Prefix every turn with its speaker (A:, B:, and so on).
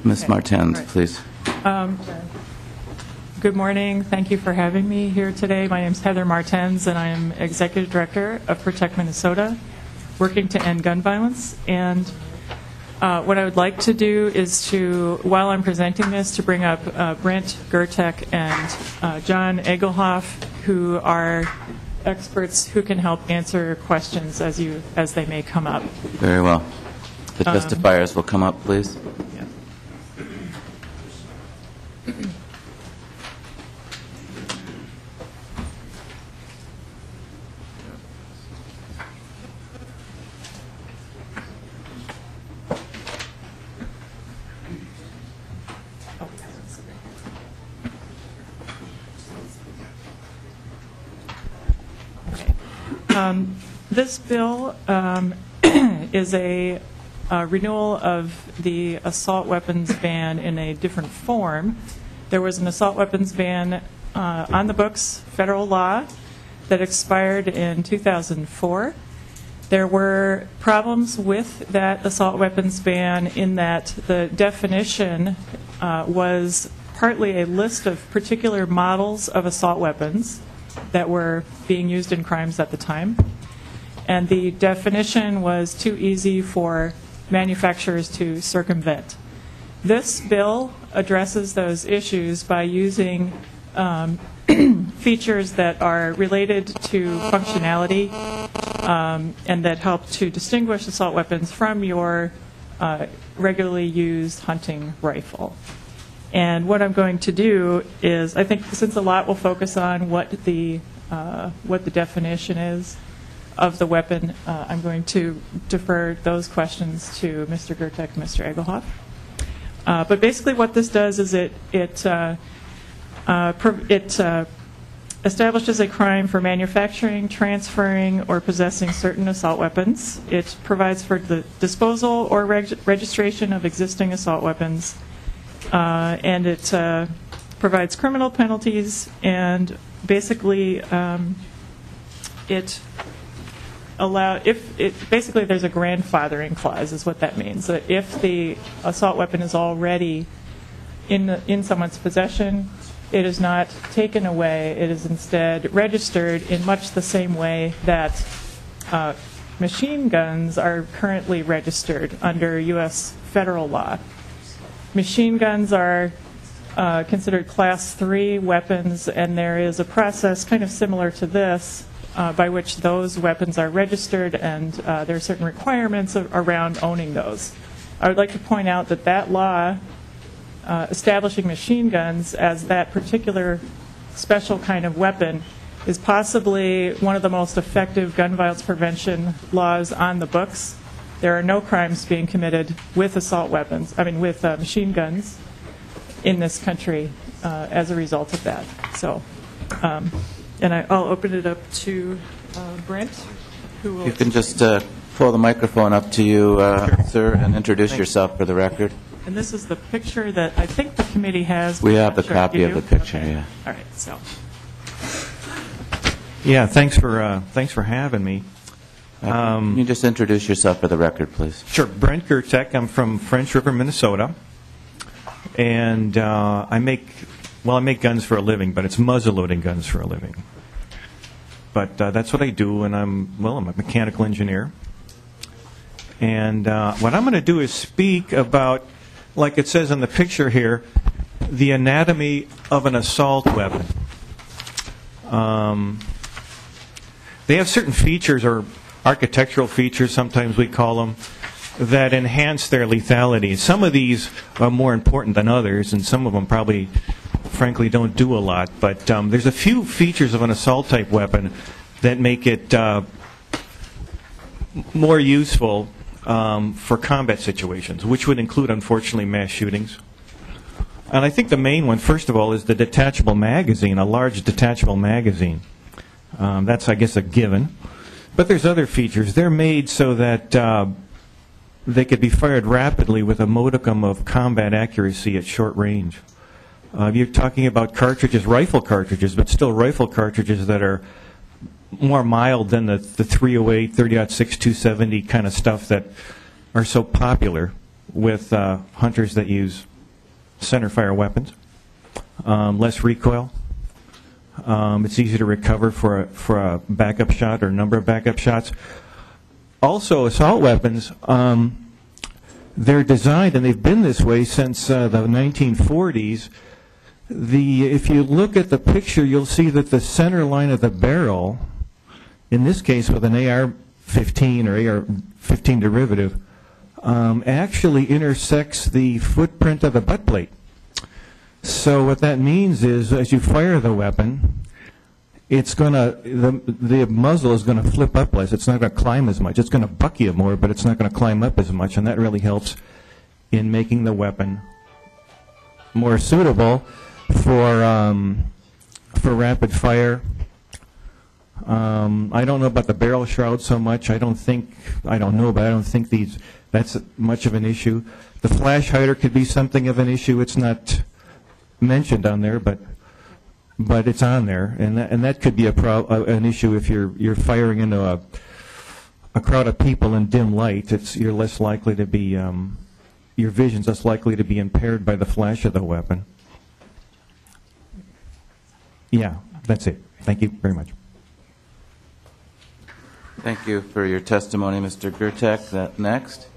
A: Ms.
B: Okay.
A: Martens,
B: Right.
A: please.
B: Good morning. Thank you for having me here today. My name is Heather Martens, and I am Executive Director of Protect Minnesota, working to end gun violence. And what I would like to do is to, while I'm presenting this, to bring up Brent Gurtek and John Egelhoff, who are experts who can help answer questions as they may come up.
A: Very well. The testifiers will come up, please.
B: Yeah. This bill is a renewal of the assault weapons ban in a different form. There was an assault weapons ban on the books, federal law, that expired in 2004. There were problems with that assault weapons ban in that the definition was partly a list of particular models of assault weapons that were being used in crimes at the time. And the definition was too easy for manufacturers to circumvent. This bill addresses those issues by using features that are related to functionality and that help to distinguish assault weapons from your regularly used hunting rifle. And what I'm going to do is, I think since a lot will focus on what the definition is of the weapon, I'm going to defer those questions to Mr. Gurtek and Mr. Egelhoff. But basically what this does is it establishes a crime for manufacturing, transferring, or possessing certain assault weapons. It provides for the disposal or registration of existing assault weapons. And it provides criminal penalties, and basically basically there's a grandfathering clause is what that means. So if the assault weapon is already in someone's possession, it is not taken away. It is instead registered in much the same way that machine guns are currently registered under U.S. federal law. Machine guns are considered Class 3 weapons, and there is a process kind of similar to this by which those weapons are registered, and there are certain requirements around owning those. I would like to point out that that law establishing machine guns as that particular special kind of weapon is possibly one of the most effective gun violence prevention laws on the books. There are no crimes being committed with assault weapons, with machine guns in this country as a result of that. So, and I'll open it up to Brent, who will...
A: You can just pull the microphone up to you, sir, and introduce yourself for the record.
B: And this is the picture that I think the committee has.
A: We have the copy of the picture,
B: okay.
A: yeah.
B: All right, so.
C: Yeah, thanks for having me.
A: Can you just introduce yourself for the record, please?
C: Sure. Brent Gurtek. I'm from French River, Minnesota, and I make guns for a living, but it's muzzle-loading guns for a living. But that's what I do, and I'm a mechanical engineer. And what I'm going to do is speak about, like it says in the picture here, the anatomy of an assault weapon. They have certain features, or architectural features, sometimes we call them, that enhance their lethality. Some of these are more important than others, and some of them probably, frankly, don't do a lot. But there's a few features of an assault-type weapon that make it more useful for combat situations, which would include, unfortunately, mass shootings. And I think the main one, first of all, is the detachable magazine, a large detachable magazine. That's, I guess, a given. But there's other features. They're made so that they could be fired rapidly with a modicum of combat accuracy at short range. You're talking about cartridges, rifle cartridges, but still rifle cartridges that are more mild than the 308, 30-06, 270 kind of stuff that are so popular with hunters that use center fire weapons, less recoil. It's easy to recover for a backup shot or a number of backup shots. Also, assault weapons, they're designed, and they've been this way since the 1940s. If you look at the picture, you'll see that the center line of the barrel, in this case with an AR-15 or AR-15 derivative, actually intersects the footprint of the butt plate. So what that means is, as you fire the weapon, the muzzle is going to flip up less. It's not going to climb as much. It's going to buck you more, but it's not going to climb up as much, and that really helps in making the weapon more suitable for rapid fire. I don't know about the barrel shroud so much. I don't think that's much of an issue. The flash hider could be something of an issue. It's not mentioned on there, but it's on there, and that could be an issue if you're firing into a crowd of people in dim light. You're less likely to be your vision's less likely to be impaired by the flash of the weapon. Yeah, that's it. Thank you very much.
A: Thank you for your testimony, Mr. Gurtek. Next.